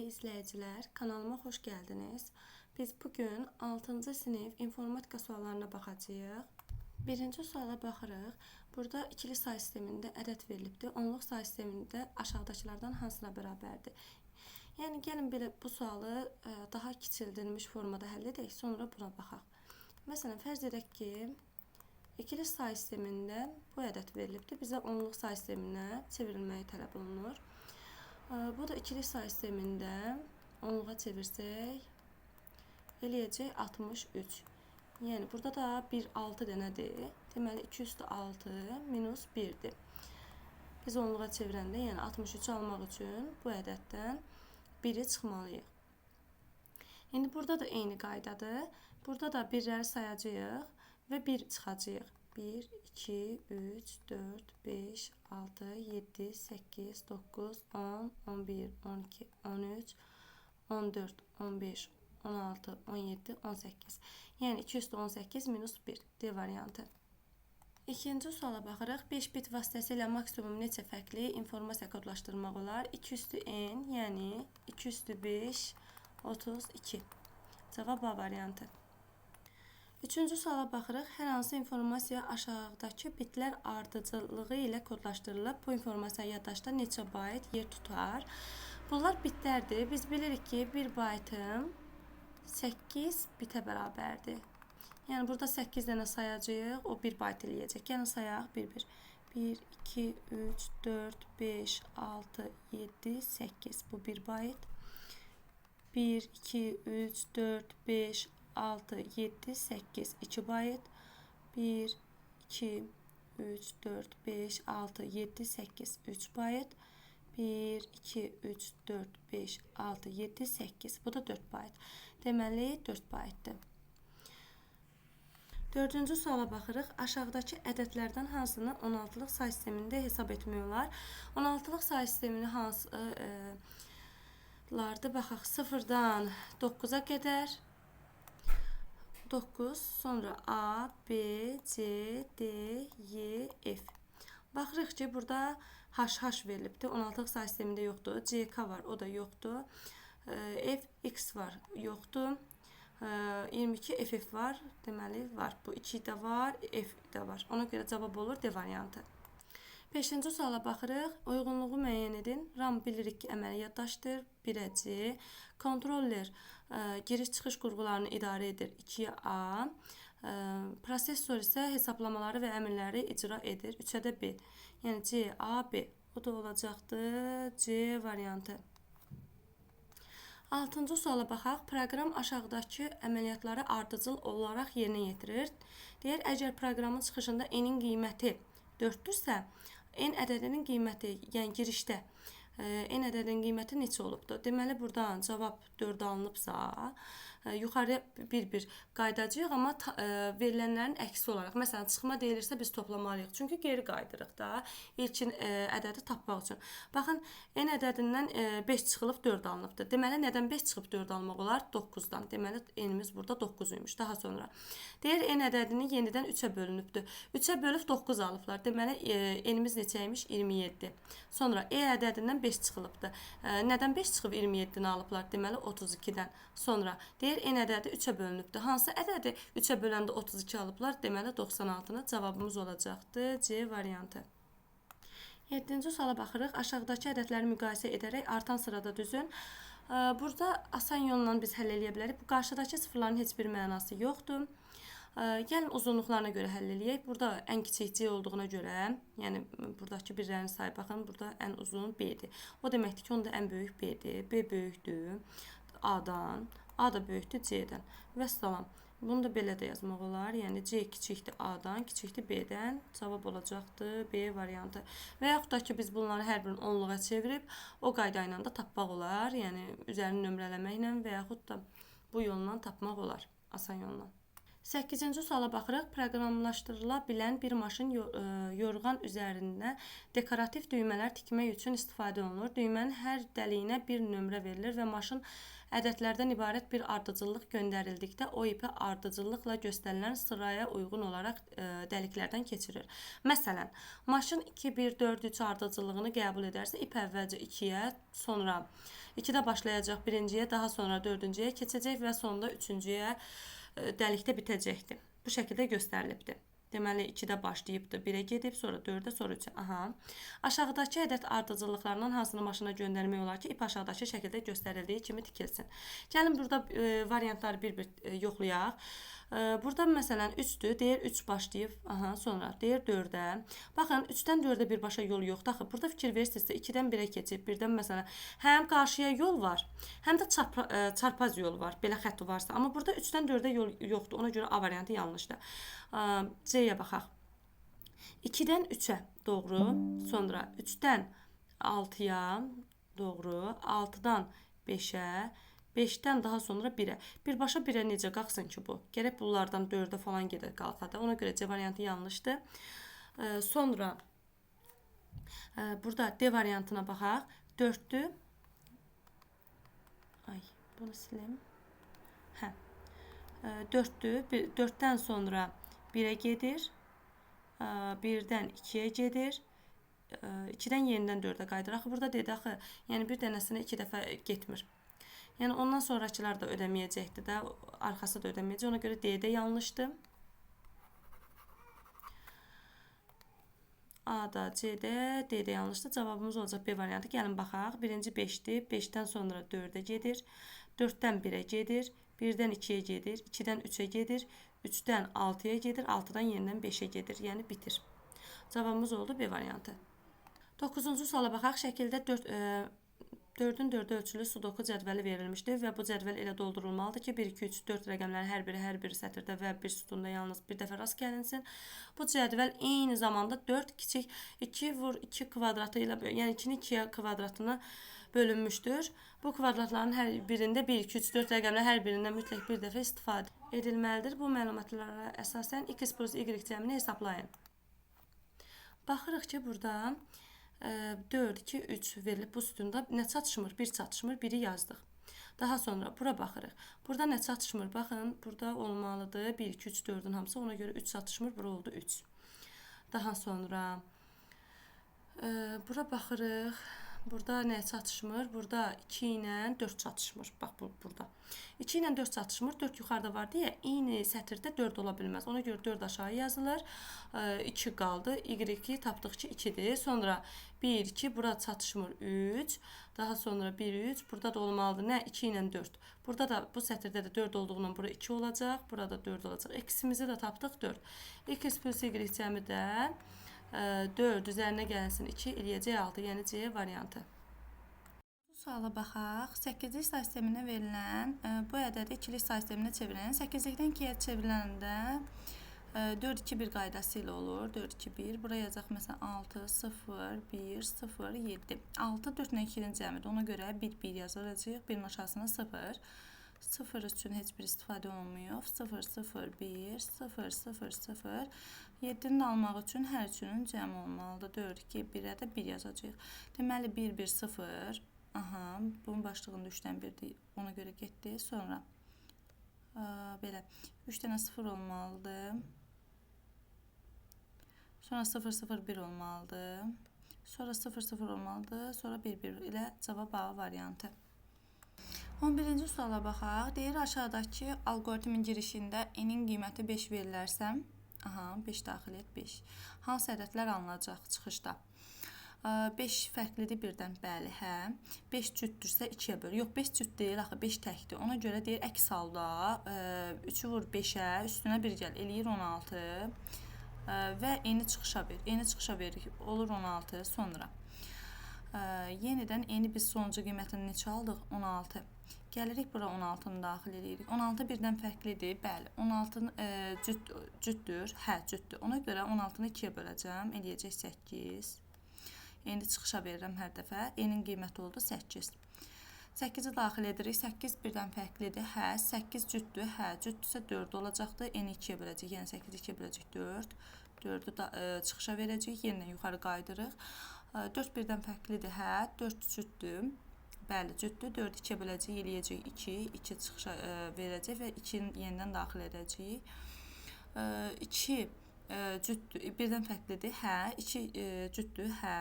izləyicilər, kanalıma xoş gəldiniz. Biz bugün 6-cı sinif informatika suallarına baxacağıq. Birinci suala baxırıq. Burada ikili say sistemində ədəd verilibdir. Onluq say sistemində aşağıdakılardan hansına bərabərdir? Yəni, gəlin belə bu sualı daha kiçildilmiş formada həll edək, sonra buna baxaq. Məsələn, fərz edək ki, ikili say sistemində bu ədəd verilibdir. Bizə onluq say sisteminə çevrilməyi tələb olunur. Bu da ikili say sistemində onluğa çevirsək, eləyəcək 63. Yəni, burada da 1, 6 dənədir. Deməli, 2 üstü 6 minus 1-dir. Biz onluğa çevirəndə, yəni 63 almaq üçün bu ədəddən 1-i çıxmalıyıq. İndi burada da eyni qaydadır. Burada da birləri sayacağıq və 1 çıxacağıq. 1, 2, 3, 4, 5, 6, 7, 8, 9, 10, 11, 12, 13, 14, 15, 16, 17, 18. Yəni 218 minus 1 D variantı. İkinci suala baxırıq. 5 bit vasitəsilə maksimum neçə fərqli informasiya kodlaşdırmaq olar? 2 üstü n, yəni 2 üstü 5, 32. Cavab A variantı. Üçüncü suala baxırıq. Hər hansı informasiya aşağıdakı bitlər ardıcıllığı ilə kodlaşdırılıb. Bu informasiya yaddaşda neçə bayt yer tutar? Bunlar bitlərdir. Biz bilirik ki, 1 baytım 8 bitə bərabərdir. Yəni, burada 8 dənə sayacağıq, o 1 bayt eləyəcək. Yəni, sayaq 1-1. 1, 2, 3, 4, 5, 6, 7, 8. Bu 1 bayt. 1, 2, 3, 4, 5, 6, 7, 8, 2 bayt. 1, 2, 3, 4, 5, 6, 7, 8, 3 bayt. 1, 2, 3, 4, 5, 6, 7, 8. Bu da 4 bayt. Deməli, 4 baytdır. Dördüncü suala baxırıq. Aşağıdakı ədədlərdən hansını 16-lıq say sistemində hesab etmək olar? 16-lıq say sistemini hansılardır? Baxaq, 0-dan 9-a qədər. 9, sonra A, B, C, D, Y, F. Baxırıq ki, burada HH verilibdir. 16-lıq say sistemində yoxdur. CK var, o da yoxdur. F, X var, yoxdur. 22 FF var, deməli var. Bu 2 də var, F də var. Ona görə cavab olur D variantı. 5-ci suala baxırıq. Uyğunluğu müəyyən edin. RAM bilirik ki, əməli yaddaşdır. 1-ə C. Kontroller giriş-çıxış qurğularını idarə edir. 2-yə A. Prosesor isə hesablamaları və əmrləri icra edir. 3-ə də B. Yəni C, A, B. O da olacaqdır C variantı. 6-cı suala baxaq. Proqram aşağıdakı əməliyyatları ardıcıl olaraq yerinə yetirir. Deyər, əgər proqramın çıxışında n-in qiyməti 4-dürsə, n ədədinin qiyməti, yəni girişdə n ədədinin qiyməti neçə olubdur? Deməli, buradan cavab 4 alınıbsa, yuxarıya 1-1 qaydacağıq, amma verilənlərin əksi olaraq. Məsələn, çıxma deyilirsə, biz toplamalıyıq. Çünki geri qaydırıq da ilkin ədədi tapmaq üçün. Baxın, n ədədindən 5 çıxılıb 4 alınıbdır. Deməli, nədən 5 çıxıb 4 almaq olar? 9-dan. Deməli, n-imiz burada 9 imiş. Daha sonra. Deyir, n ədədini yenidən 3-ə bölünübdür. 3-ə bölüb 9 alıblar. Deməli, n-imiz neçəymiş? 27. Sonra e ədədindən 5 çıxılıbdır. Nədən 5 çıxıb 27-ni alıblar? Deməli, 32-dən. Sonra deyir, n ədədi 3-ə bölünübdür. Hansı ədədi 3-ə böləndə 32 alıblar? Deməli, 96-nı cavabımız olacaqdır C variantı. 7-ci suala baxırıq. Aşağıdakı ədədləri müqayisə edərək artan sırada düzün. Burada asan yolla biz həll edə bilərik. Bu qarşıdakı sıfırların heç bir mənası yoxdur. Gəlin uzunluqlarına görə həll eləyək. Burada ən kiçik C olduğuna görə, yəni buradakı birlərin sayı, baxın, burada ən uzun B-dir. O deməkdir ki, onda ən böyük B-dir. B böyükdür A-dan, A da böyükdür C-dən. Vəssalam. Bunu da belə də yazmaq olar. Yəni C kiçikdir A-dan, kiçikdir B-dən. Cavab olacaqdır B variantı. Və yaxud da ki, biz bunları hər birini onluğa çevirib o qayda ilə də tapmaq olar. Yəni üzərini nömrələməklə və yaxud da bu yolla tapmaq olar. Asan yolla. 8-ci suala baxırıq. Proqramlaşdırıla bilən bir maşın yorğan üzərində dekorativ düymələr tikmək üçün istifadə olunur. Düymənin hər dəliyinə bir nömrə verilir və maşın ədədlərdən ibarət bir ardıcıllıq göndərildikdə o ipi ardıcıllıqla göstərilən sıraya uyğun olaraq dəliklərdən keçirir. Məsələn, maşın 2, 1, 4, 3 ardıcıllığını qəbul edərsə, ip əvvəlcə 2-yə, sonra 2-də başlayacaq, 1-ciyə, daha sonra 4-cüyə keçəcək və sonunda 3-cüyə dəlikdə bitəcəkdir. Bu şəkildə göstərilibdir. Deməli 2-də başlayıbdır, 1-ə gedib, sonra 4-ə, sonra 3-ə. Aşağıdakı ədəd ardıcıllıqlarından hansını maşına göndərmək olar ki, ip aşağıdakı şəkildə göstərildiyi kimi tikilsin. Gəlin burada variantları bir-bir yoxlayaq. Burada məsələn 3-dür, deyir 3 başlayıb, sonra deyir 4-ə. Baxın, 3-dən 4-ə birbaşa yol yoxdur. Axı, burada fikir verirsinizsə 2-dən 1-ə keçib, 1-dən məsələn həm qarşıya yol var, həm də çarpaz yol var, belə xətt varsa. Amma burada 3-dən 4-ə yol yoxdur, ona görə A variantı yanlışdır. C-yə baxaq. 2-dən 3-ə doğru, sonra 3-dən 6-ya doğru, 6-dan 5-ə, 5-dən daha sonra 1-ə. Birbaşa 1-ə necə qalxsın ki bu? Gərək bunlardan 4-ə falan gedir qalxada. Ona görə C variantı yanlışdır. Sonra burada D variantına baxaq. 4-dür. Ay, bunu silim. 4-dür. 4-dən sonra 1-ə gedir. 1-dən 2-yə gedir. 2-dən yenidən 4-ə qayıdır. Axı burada dedi axı, yəni bir dənəsinə 2 dəfə getmir. Yəni ondan sonrakılar da ödəməyəcəkdir də, arxası da ödəməyəcək. Ona görə D-də yanlışdır. A-da, C-də, D-də yanlışdır. Cavabımız olacaq B variantı. Gəlin baxaq. Birinci 5-dir. 5-dən sonra 4-ə gedir. 4-dən 1-ə gedir. 1-dən 2-yə gedir. 2-dən 3-ə gedir. 3-dən 6-ya gedir. 6-dan yenidən 5-ə gedir. Yəni bitir. Cavabımız oldu B variantı. 9-cu suala baxaq. Şəkildə 4-ün 4-ə ölçülü sudoku cədvəli verilmişdir və bu cədvəl elə doldurulmalıdır ki, 1, 2, 3, 4 rəqəmlərin hər biri sətirdə və bir sütunda yalnız bir dəfə rast gəlinsin. Bu cədvəl eyni zamanda 4 kiçik 2 vur 2 kvadratı ilə, yəni 2-ni 2-yə kvadratına bölünmüşdür. Bu kvadratların hər birində 1, 2, 3, 4 rəqəmlər hər birindən mütləq bir dəfə istifadə edilməlidir. Bu məlumatlara əsasən x plus y cəmini hesablayın. Baxırıq ki, burada 4, 2, 3 verilib bu sütunda nə çatışmır? 1 çatışmır, 1-i yazdıq. Daha sonra bura baxırıq. Burada nə çatışmır? Baxın, burada olmalıdır 1, 2, 3, 4-ün hamısı. Ona görə 3 çatışmır, bura oldu 3. Daha sonra bura baxırıq. Burada nə çatışmır? Burada 2 ilə 4 çatışmır. Bax, burada. 2 ilə 4 çatışmır. 4 yuxarıda var deyə eyni sətirdə 4 ola bilməz. Ona görə 4 aşağı yazılır. 2 qaldı. Y-i tapdıq ki 2-dir. Sonra 1, 2, bura çatışmır 3. Daha sonra 1, 3. Burada da olmalıdır. Nə? 2 ilə 4. Burada da bu sətirdə də 4 olduğundan bura 2 olacaq. Burada 4 olacaq. X-imizi də tapdıq 4. X plus Y cəmi də 4 üzərinə gəlsin 2 eləyəcək 6, yəni C variantı. Bu suala baxaq. 8-lik say sisteminə verilən bu ədədi ikilik say sisteminə çevirin. 8-likdən 2-yə çevriləndə 4-2-1 qaydası ilə olur. 4-2-1. Buraya yazacaq məsələn 6, 0, 1, 0, 7. 6 4 ilə 2-nin cəmidir. Ona görə 1, 1 yazılacaq. 1-in aşağısına 0. 0 üçün heç bir istifadə olunmuyor. 0, 0, 1, 0, 0, 0. 7-ni almaq üçün hər üçünün cəmi olmalıdır. 4, 2, 1-ə də 1 yazacaq. Deməli 1, 1, 0. Bunun başlığında 3-dən 1-dir. Ona görə getdi. Sonra belə 3 dənə 0 olmalıdır. Sonra 0, 0, 1 olmalıdır. Sonra 0, 0 olmalıdır. Sonra 1, 1 ilə cavab A variantı. 11-ci suala baxaq. Deyir, aşağıdakı algoritmin girişində n-in qiyməti 5 verilərsə, 5 daxil et, 5. Hansı ədədlər alınacaq çıxışda? 5 fərqlidir birdən, bəli, hə. 5 cütdürsə 2-yə böl. Yox, 5 cüt deyil, axı 5 təkdir. Ona görə deyir, əks halda 3-ü vur 5-ə, üstünə 1 gəl, eləyir 16 və n-i çıxışa ver. N-i çıxışa verir, olur 16, sonra. Yenidən n-i biz sonuncu qiymətini neçə aldıq? 16. Gəlirik bura 16-nı daxil edirik. 16 birdən fərqlidir. Bəli, 16 cütdür. Hə, cütdür. Ona görə 16-nı 2-yə böləcəm. Eləyəcək 8. N-i çıxışa verirəm hər dəfə. N-in qiyməti oldu 8. 8-i daxil edirik. 8 birdən fərqlidir. Hə, 8 cütdür. Hə, cütdürsə 4 olacaqdır. N-i 2-yə böləcək. Yəni 8-i 2-yə böləcək 4. 4-ü çıxışa verəcək. Yenidən yuxarı qaydırıq. 4 birdən fərqlidir. Hə, 4 cütdür. Bəli, cütdür. 4-ü 2-yə böləcək. Eləyəcək 2. 2 çıxışa verəcək və 2-ni yenidən daxil edəcək. 2 cütdür. Birdən fərqlidir. Hə, 2 cütdür. Hə.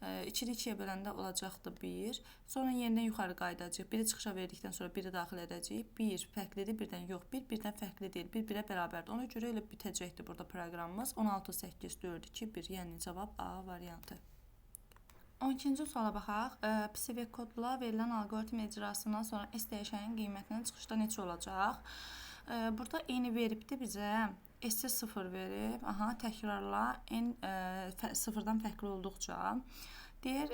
2-ni 2-yə böləndə olacaqdır 1. Sonra yenidən yuxarı qaydacaq. 1-i çıxışa verdikdən sonra 1-i daxil edəcək. 1 fərqlidir, birdən yox. 1 birdən fərqli deyil. 1 1-ə bərabərdir. Ona görə elə bitəcəkdir burada proqramımız. 16, 8, 4, 2, 1. Yəni cavab A variantı. 12-ci suala baxaq. PCV kodla verilən alqoritm icrasından sonra S dəyişənin qiymətinin çıxışda neçə olacaq? Burada n-i veribdir bizə. S-i 0 verib. Aha, təkrarla. N 0-dan fərqli olduqca. Deyir,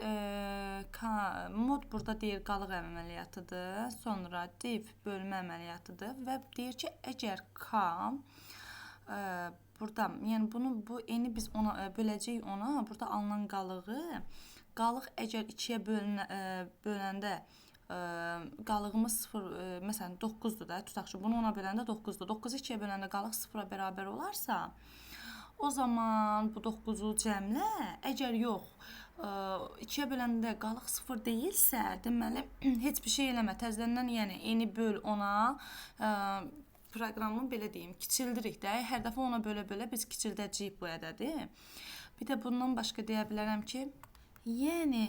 mod burada deyir qalıq əməliyyatıdır. Sonra div bölmə əməliyyatıdır. Və deyir ki, əgər K burada, yəni bu n-i biz ona böləcəyik ona. Burada alınan qalığı, qalıq əgər 2-yə böləndə qalığımız 0, məsələn 9-dur da, tutaq ki, bunu ona böləndə 9-dur. 9-u 2-yə böləndə qalıq 0-a bərabər olarsa, o zaman bu 9-u cəmlə, əgər yox, 2-yə böləndə qalıq 0 deyilsə, deməli, heç bir şey eləmə, təzədən, yəni, n-i böl ona, proqramı belə deyim, kiçildirik də, hər dəfə ona bölə-bölə biz kiçildəcəyik bu ədədi. Bir də bundan başqa deyə bilərəm ki, yəni,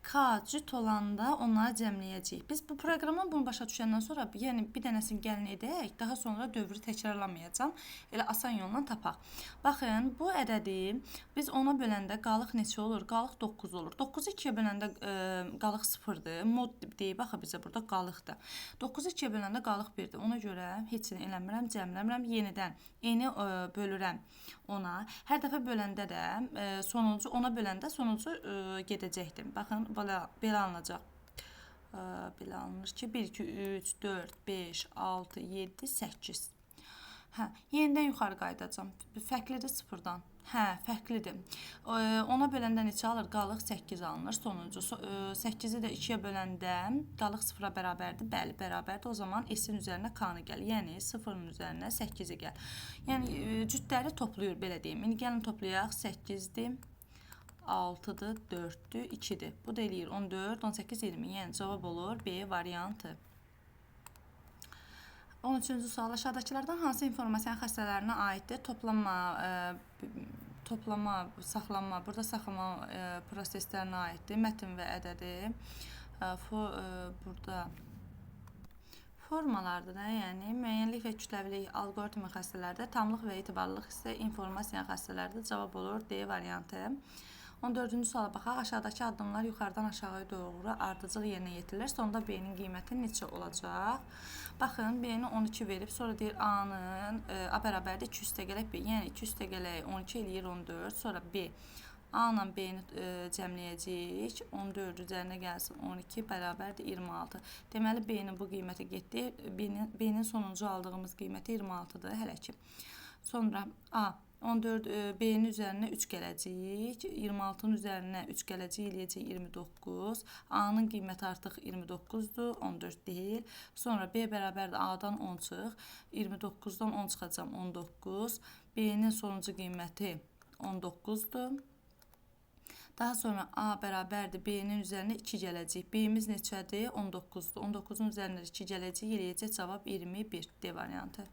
K cüt olanda onları cəmləyəcəyik. Biz bu proqrama bunu başa düşəndən sonra, yəni bir dənəsini gəlin edək, daha sonra dövrü təkrarlamayacağam. Elə asan yolla tapaq. Baxın, bu ədədi biz ona böləndə qalıq neçə olur? Qalıq 9 olur. 9-u 2-yə böləndə qalıq 0-dır. Mod deyib, baxı bizə burada qalıqdır. 9-u 2-yə böləndə qalıq 1-dir. Ona görə heç nə eləmirəm, cəmləmirəm. Yenidən n-i bölürəm ona. Hər dəfə böləndə də sonuncu ona böləndə sonuncu gedəcəkdir. Baxın, belə alınacaq. Belə alınır ki, 1, 2, 3, 4, 5, 6, 7, 8. Hə, yenidən yuxarı qaydacağam. Fərqlidir 0-dan. Hə, fərqlidir. Ona böləndə neçə alır? Qalıq 8 alınır sonuncu. 8-i də 2-yə böləndə qalıq 0-a bərabərdir. Bəli, bərabərdir. O zaman S-in üzərinə K-nı gəl. Yəni 0-ın üzərinə 8-i gəl. Yəni cütləri toplayır, belə deyim. İndi gəlin toplayaq. 8-dir, 6-dır, 4-dür, 2-dir. Bu da eləyir 14, 18, 20. Yəni cavab olur B variantı. 13-cü sual, aşağıdakılardan hansı informasiyanın xəstələrinə aiddir? Toplama, saxlama, burada saxlama proseslərinə aiddir. Mətn və ədədi. Burada formalardır da, yəni müəyyənlik və kütləvilik alqoritmi xəstələrdə, tamlıq və etibarlılıq isə informasiyanın xəstələrdə. Cavab olur D variantı. 14-cü suala baxaq. Aşağıdakı addımlar yuxarıdan aşağıya doğru ardıcıl yerinə yetirilir. Sonda B-nin qiyməti neçə olacaq? Baxın, B-ni 12 verib, sonra deyir A-nın A bərabərdir 2 üstəgələk B. Yəni 2 üstəgələk 12 eləyir 14. Sonra B. A-la B-ni cəmləyəcəyik. 14 üzərinə gəlsin 12 bərabərdir 26. Deməli, B-nin bu qiyməti getdi. B-nin sonuncu aldığımız qiyməti 26-dır hələ ki. Sonra A. 14 B-nin üzərinə 3 gələcəyik. 26-nın üzərinə 3 gələcək, eləyəcək 29. A-nın qiyməti artıq 29-dur, 14 deyil. Sonra B bərabərdir A-dan 10 çıx. 29-dan 10 çıxacam 19. B-nin sonuncu qiyməti 19-dur. Daha sonra A bərabərdir B-nin üzərinə 2 gələcək. B-imiz neçədir? 19-dur. 19-un üzərinə 2 gələcək, eləyəcək cavab 21. D variantı.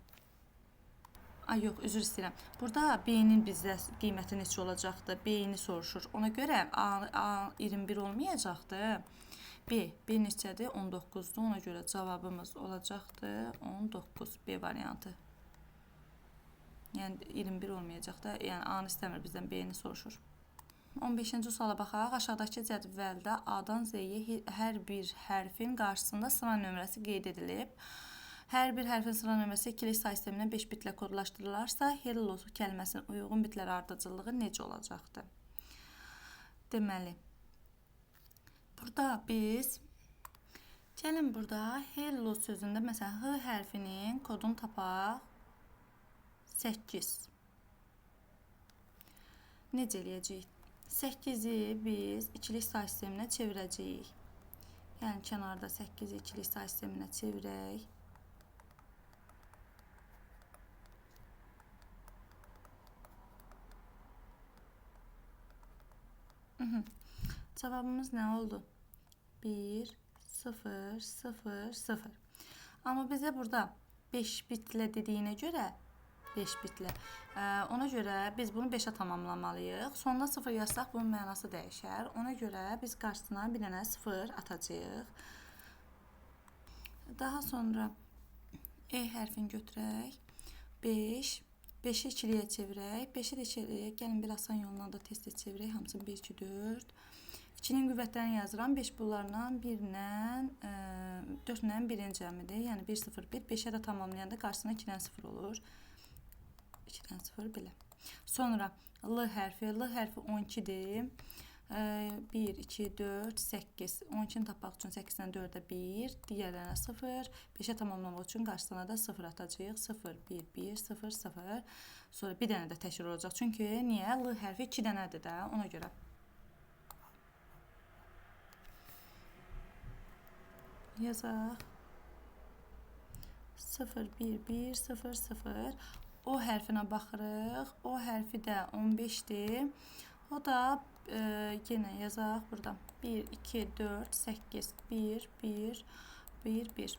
Ay yox, üzr istəyirəm. Burada B-nin bizdə qiyməti neçə olacaqdır? B-ni soruşur. Ona görə A 21 olmayacaqdır. B neçədir? 19-dur. Ona görə cavabımız olacaqdır 19. B variantı. Yəni 21 olmayacaqdır. Yəni A-nı istəmir bizdən, B-ni soruşur. 15-ci suala baxaq. Aşağıdakı cədvəldə A-dan Z-yə hər bir hərfin qarşısında sıra nömrəsi qeyd edilib. Hər bir hərfin sıra nömrəsi ikili say sistemindən 5 bitlə kodlaşdırılarsa, hello kəlməsinin uyğun bitlər ardıcıllığı necə olacaqdır? Deməli, burada biz gəlin burada hello sözündə məsələn H hərfinin kodunu tapaq 8. Necə eləyəcəyik? 8-i biz ikili say sisteminə çevirəcəyik. Yəni kənarda 8 ikilik say sisteminə çevirək. Cavabımız nə oldu? 1, 0, 0, 0. Amma bizə burada 5 bitlə dediyinə görə 5 bitlə. Ona görə biz bunu 5-ə tamamlamalıyıq. Sonda 0 yazsaq bunun mənası dəyişər. Ona görə biz qarşısına bir dənə 0 atacağıq. Daha sonra E hərfini götürək. 5. 5-i ikiliyə çevirək. 5-i də ikiliyə. Gəlin bir asan yolundan da tez-tez çevirək. Hamısını 1, 2, 4. 2-nin qüvvətlərini yazıram. 5 bunlarla 1-lə 4-lə 1-in cəmidir. Yəni 1, 0, 1. 5-ə də tamamlayanda qarşısına 2-dən 0 olur. 2-dən 0 belə. Sonra L hərfi. L hərfi 12-dir. 1, 2, 4, 8. 12-ni tapmaq üçün 8-dən 4-ə 1. Digərlərinə 0. 5-ə tamamlamaq üçün qarşısına da 0 atacağıq. 0, 1, 1, 0, 0. Sonra bir dənə də təkrar olacaq. Çünki niyə? L hərfi 2 dənədir də. Ona görə. Yazaq. 0, 1, 1, 0, 0. O hərfinə baxırıq. O hərfi də 15-dir. O da yenə yazaq burada. 1, 2, 4, 8, 1, 1, 1, 1.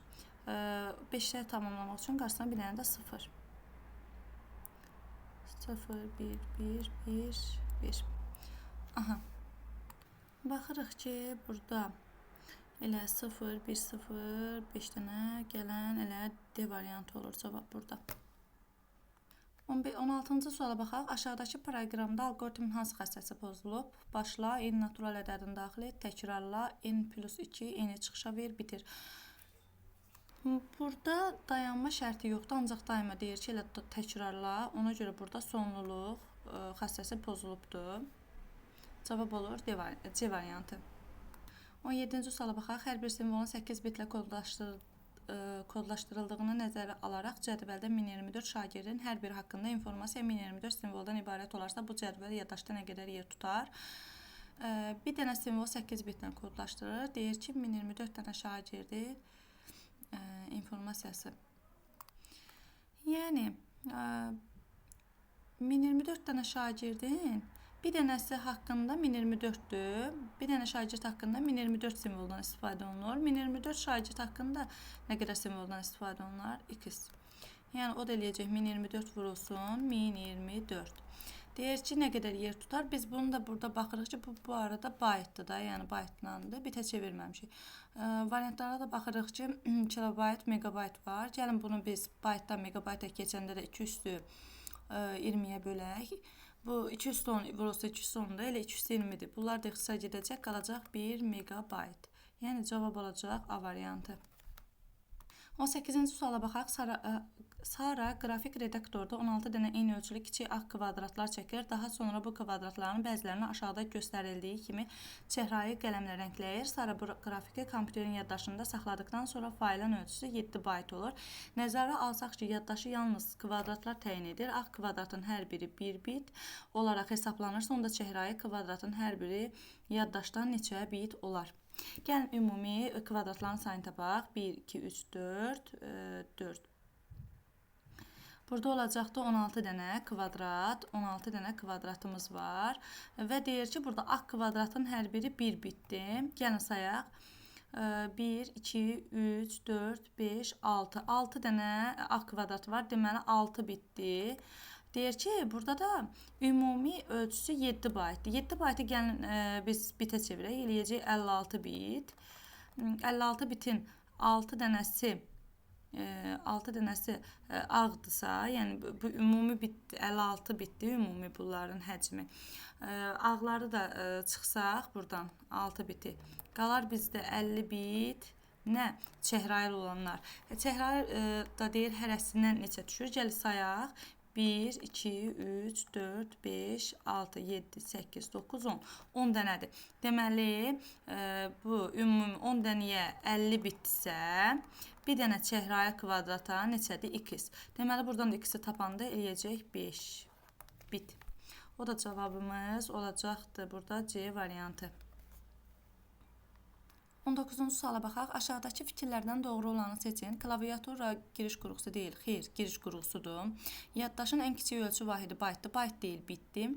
5-lə tamamlamaq üçün qarşısına bir dənə də 0. 0, 1, 1, 1, 1. Aha. Baxırıq ki, burada elə 0, 1, 0, 5 dənə gələn elə D variantı olur cavab burada. 16-cı suala baxaq. Aşağıdakı proqramda alqoritmin hansı xassəsi pozulub? Başla, n natural ədədini daxil et, təkrarla, n plus 2, n-i çıxışa ver, bitir. Burada dayanma şərti yoxdur, ancaq daima deyir ki, elə təkrarla. Ona görə burada sonluluq xassəsi pozulubdur. Cavab olur C variantı. 17-ci suala baxaq. Hər bir simvolun 8 bitlə kodlaşdırıldığını nəzərə alaraq cədvəldə 1024 şagirdin hər biri haqqında informasiya 1024 simvoldan ibarət olarsa bu cədvəl yaddaşda nə qədər yer tutar? Bir dənə simvol 8 bitlə kodlaşdırır. Deyir ki, 1024 dənə şagirdi informasiyası. Yəni 1024 dənə şagirdin bir dənəsi haqqında 1024-dür. Bir dənə şagird haqqında 1024 simvoldan istifadə olunur. 1024 şagird haqqında nə qədər simvoldan istifadə olunur? X. Yəni o da eləyəcək 1024 vurulsun 1024. Deyir ki, nə qədər yer tutar? Biz bunu da burada baxırıq ki, bu arada baytdır da, yəni baytlandır. Bitə çevirməmişik. Variantlara da baxırıq ki, kilobayt, megabayt var. Gəlin bunu biz baytdan megabayta keçəndə də 2 üstü 20-yə bölək. Bu 210 vurulsa 210 da elə 220-dir. Bunlar da ixtisar gedəcək, qalacaq 1 megabayt. Yəni cavab olacaq A variantı. 18-ci suala baxaq. Sara qrafik redaktorda 16 dənə eyni ölçülü kiçik ağ kvadratlar çəkir. Daha sonra bu kvadratların bəzilərini aşağıda göstərildiyi kimi çəhrayı qələmlə rəngləyir. Sara bu qrafiki kompüterin yaddaşında saxladıqdan sonra faylın ölçüsü 7 bayt olur. Nəzərə alsaq ki, yaddaşı yalnız kvadratlar təyin edir. Ağ kvadratın hər biri 1 bit olaraq hesablanırsa, onda çəhrayı kvadratın hər biri yaddaşdan neçə bit olar? Gəlin ümumi kvadratların sayını tapaq. 1, 2, 3, 4, 4. Burada olacaqda 16 dənə kvadrat, 16 dənə kvadratımız var. Və deyir ki, burada ağ kvadratın hər biri 1 bitdir. Gəlin sayaq. 1, 2, 3, 4, 5, 6. 6 dənə ağ kvadrat var. Deməli 6 bitdi. Deyir ki, burada da ümumi ölçüsü 7 baytdır. 7 baytı gəlin biz bitə çevirək. Eləyəcək 56 bit. 56 bitin 6 dənəsi ağdırsa, yəni bu ümumi bit 56 bitdir, ümumi bunların həcmi. Ağları da çıxsaq buradan 6 biti. Qalar bizdə 50 bit. Nə? Çəhrayılı olanlar. Çəhrayı da deyir hərəsindən neçə düşür? Gəl sayaq. 1, 2, 3, 4, 5, 6, 7, 8, 9, 10. 10 dənədir. Deməli, bu ümumi 10 dənəyə 50 bitsə, bir dənə çəhrayı kvadrata neçədir? X. Deməli, buradan da X-i tapanda eləyəcək 5 bit. O da cavabımız olacaqdır burada C variantı. 19-cu suala baxaq. Aşağıdakı fikirlərdən doğru olanı seçin. Klaviatura giriş qurğusu deyil. Xeyr, giriş qurğusudur. Yaddaşın ən kiçik ölçü vahidi baytdır. Bayt deyil, bitdir.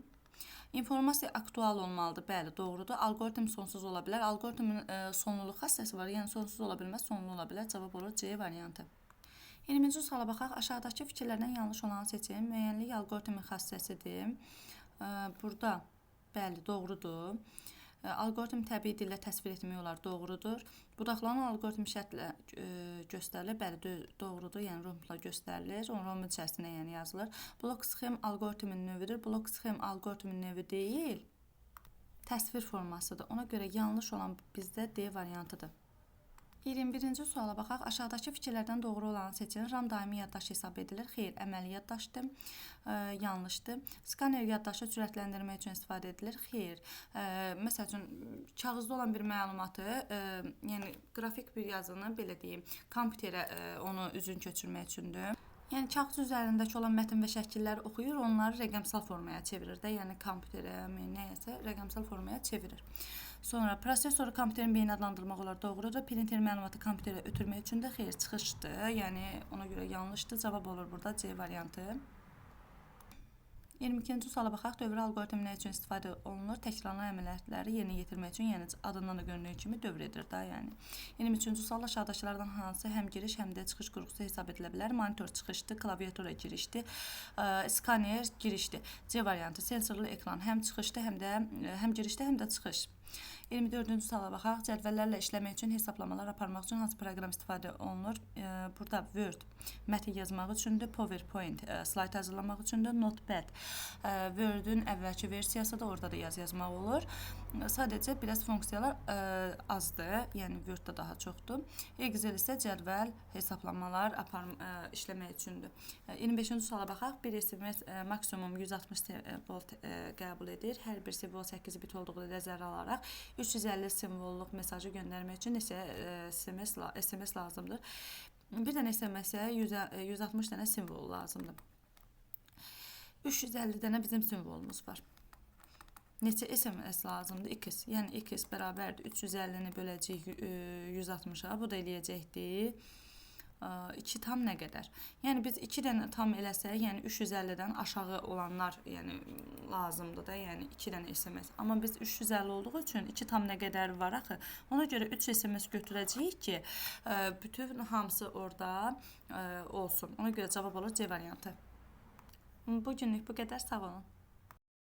İnformasiya aktual olmalıdır. Bəli, doğrudur. Alqoritm sonsuz ola bilər. Alqoritmin sonluluq xassəsi var. Yəni sonsuz ola bilməz, sonlu ola bilər. Cavab olur C variantı. 20-ci suala baxaq. Aşağıdakı fikirlərdən yanlış olanı seçin. Müəyyənlik alqoritmin xassəsidir. Burada bəli, doğrudur. Alqoritm təbii dillə təsvir etmək olar, doğrudur. Budaqlanan alqoritm şərtlə göstərilir, bəli, doğrudur, yəni rombla göstərilir, rombun içərisinə yəni yazılır. Blok sxem alqoritmin növüdür, blok sxem alqoritmin növü deyil, təsvir formasıdır. Ona görə yanlış olan bizdə D variantıdır. 21-ci suala baxaq. Aşağıdakı fikirlərdən doğru olanı seçin. RAM daimi yaddaş hesab edilir. Xeyr, əməli yaddaşdır. Yanlışdır. Skaner yaddaşı sürətləndirmək üçün istifadə edilir. Xeyr. Məsəl üçün, kağızda olan bir məlumatı, yəni qrafik bir yazını, belə deyim, kompüterə onu üzün köçürmək üçündür. Yəni, kağız üzərindəki olan mətn və şəkilləri oxuyur, onları rəqəmsal formaya çevirir də, yəni kompüterə, nəyəsə rəqəmsal formaya çevirir. Sonra prosesoru kompüterin beyni adlandırmaq olar, doğrudur. Printer məlumatı kompüterə ötürmək üçün də xeyr, çıxışdır. Yəni, ona görə yanlışdır. Cavab olur burada C variantı. 22-ci suala baxaq. Dövrə alqoritmi nə üçün istifadə olunur? Təkrarlanan əməliyyatları yerinə yetirmək üçün, yəni adından da göründüyü kimi dövr edir da, yəni. 23-cü sual aşağıdakılardan hansı həm giriş, həm də çıxış qurğusu hesab edilə bilər? Monitor çıxışdır, klaviatura girişdir, skaner girişdir. C variantı sensorlu ekran həm çıxışdır, həm girişdir, həm də çıxış. 24-cü suala baxaq. Cədvəllərlə işləmək üçün, hesablamalar aparmaq üçün hansı proqram istifadə olunur? Burada Word mətn yazmaq üçündür, PowerPoint slayd hazırlamaq üçündür, Notepad Word-ün əvvəlki versiyası da orada da yazmaq olur. Sadəcə biraz funksiyalar azdır, yəni Word-da daha çoxdur. Excel isə cədvəl, hesablamalar işləmək üçündür. 25-ci suala baxaq. Bir SMS maksimum 160 volt qəbul edir. Hər bir simvol 8 bit olduğu nəzərə alaraq 350 simvolluq mesajı göndərmək üçün SMS lazımdır. Bir dənə SMS-ə 160 dənə simvol lazımdır. 350 dənə bizim simvolumuz var. Neçə SMS lazımdır? X. Yəni X bərabərdir 350-ni böləcəyik 160-a. Bu da eləyəcəkdir 2 tam nə qədər? Yəni biz 2 dənə tam eləsək, yəni 350-dən aşağı olanlar yəni lazımdır da, yəni 2 dənə SMS. Amma biz 350 olduğu üçün 2 tam nə qədər var axı? Ona görə 3 SMS götürəcəyik ki, bütün hamısı orada olsun. Ona görə cavab olur C variantı. Bu günlük bu qədər, sağ olun.